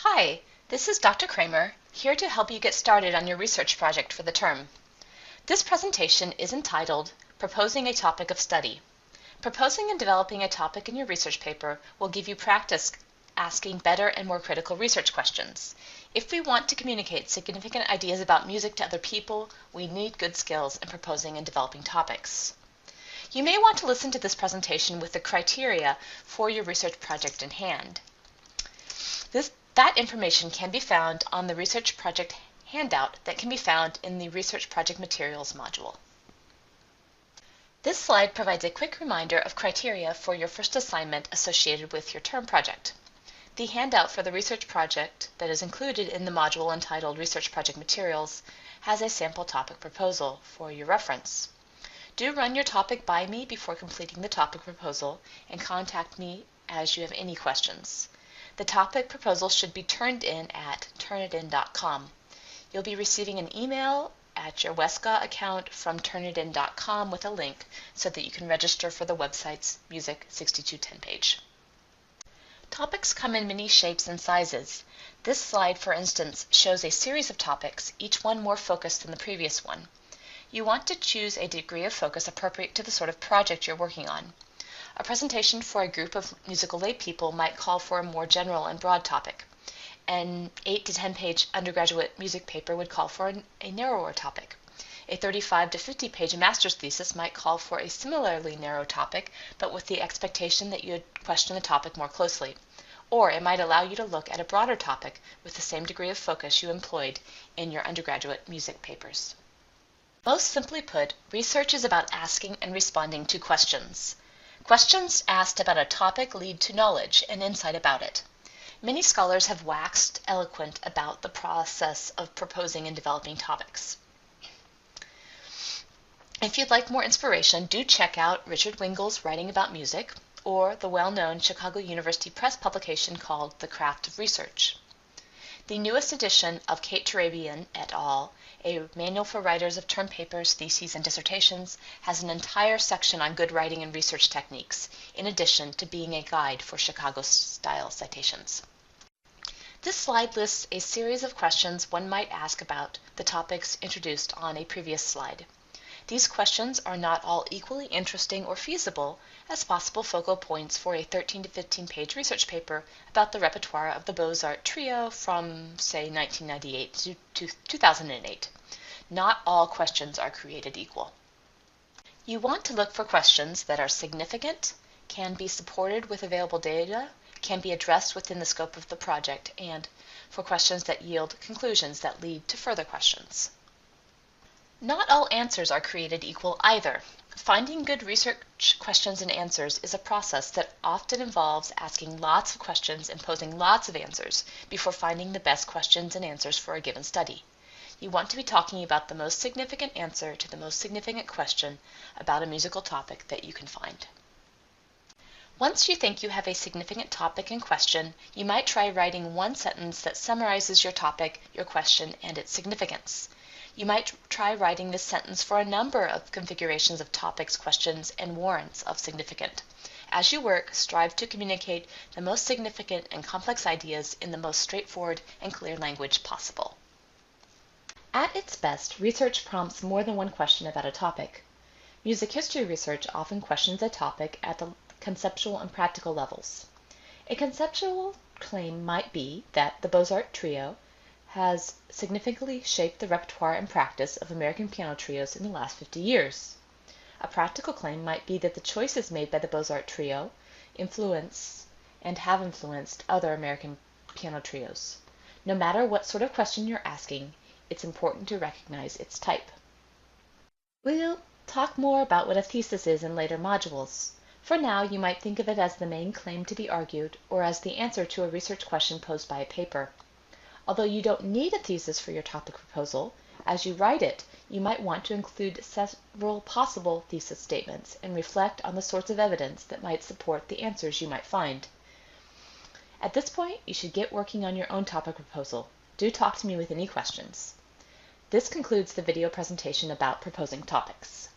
Hi, this is Dr. Kramer, here to help you get started on your research project for the term. This presentation is entitled Proposing a Topic of Study. Proposing and developing a topic in your research paper will give you practice asking better and more critical research questions. If we want to communicate significant ideas about music to other people, we need good skills in proposing and developing topics. You may want to listen to this presentation with the criteria for your research project in hand. That information can be found on the research project handout that can be found in the Research Project Materials module. This slide provides a quick reminder of criteria for your first assignment associated with your term project. The handout for the research project that is included in the module entitled Research Project Materials has a sample topic proposal for your reference. Do run your topic by me before completing the topic proposal and contact me as you have any questions. The topic proposal should be turned in at turnitin.com. You'll be receiving an email at your WESCA account from turnitin.com with a link so that you can register for the website's Music 6210 page. Topics come in many shapes and sizes. This slide, for instance, shows a series of topics, each one more focused than the previous one. You want to choose a degree of focus appropriate to the sort of project you're working on. A presentation for a group of musical lay people might call for a more general and broad topic. An 8 to 10 page undergraduate music paper would call for a narrower topic. A 35 to 50 page master's thesis might call for a similarly narrow topic, but with the expectation that you would question the topic more closely. Or it might allow you to look at a broader topic with the same degree of focus you employed in your undergraduate music papers. Most simply put, research is about asking and responding to questions. Questions asked about a topic lead to knowledge and insight about it. Many scholars have waxed eloquent about the process of proposing and developing topics. If you'd like more inspiration, do check out Richard Wingel's Writing About Music or the well-known Chicago University Press publication called The Craft of Research. The newest edition of Kate Turabian et al., a manual for writers of term papers, theses, and dissertations, has an entire section on good writing and research techniques, in addition to being a guide for Chicago-style citations. This slide lists a series of questions one might ask about the topics introduced on a previous slide. These questions are not all equally interesting or feasible as possible focal points for a 13 to 15 page research paper about the repertoire of the Beaux-Arts Trio from, say, 1998 to 2008. Not all questions are created equal. You want to look for questions that are significant, can be supported with available data, can be addressed within the scope of the project, and for questions that yield conclusions that lead to further questions. Not all answers are created equal either. Finding good research questions and answers is a process that often involves asking lots of questions and posing lots of answers before finding the best questions and answers for a given study. You want to be talking about the most significant answer to the most significant question about a musical topic that you can find. Once you think you have a significant topic in question, you might try writing one sentence that summarizes your topic, your question, and its significance. You might try writing this sentence for a number of configurations of topics, questions, and warrants of significant. As you work, strive to communicate the most significant and complex ideas in the most straightforward and clear language possible. At its best, research prompts more than one question about a topic. Music history research often questions a topic at the conceptual and practical levels. A conceptual claim might be that the Beaux-Arts Trio has significantly shaped the repertoire and practice of American piano trios in the last 50 years. A practical claim might be that the choices made by the Beaux-Arts Trio influence and have influenced other American piano trios. No matter what sort of question you're asking, it's important to recognize its type. We'll talk more about what a thesis is in later modules. For now, you might think of it as the main claim to be argued or as the answer to a research question posed by a paper. Although you don't need a thesis for your topic proposal, as you write it, you might want to include several possible thesis statements and reflect on the sorts of evidence that might support the answers you might find. At this point, you should get working on your own topic proposal. Do talk to me with any questions. This concludes the video presentation about proposing topics.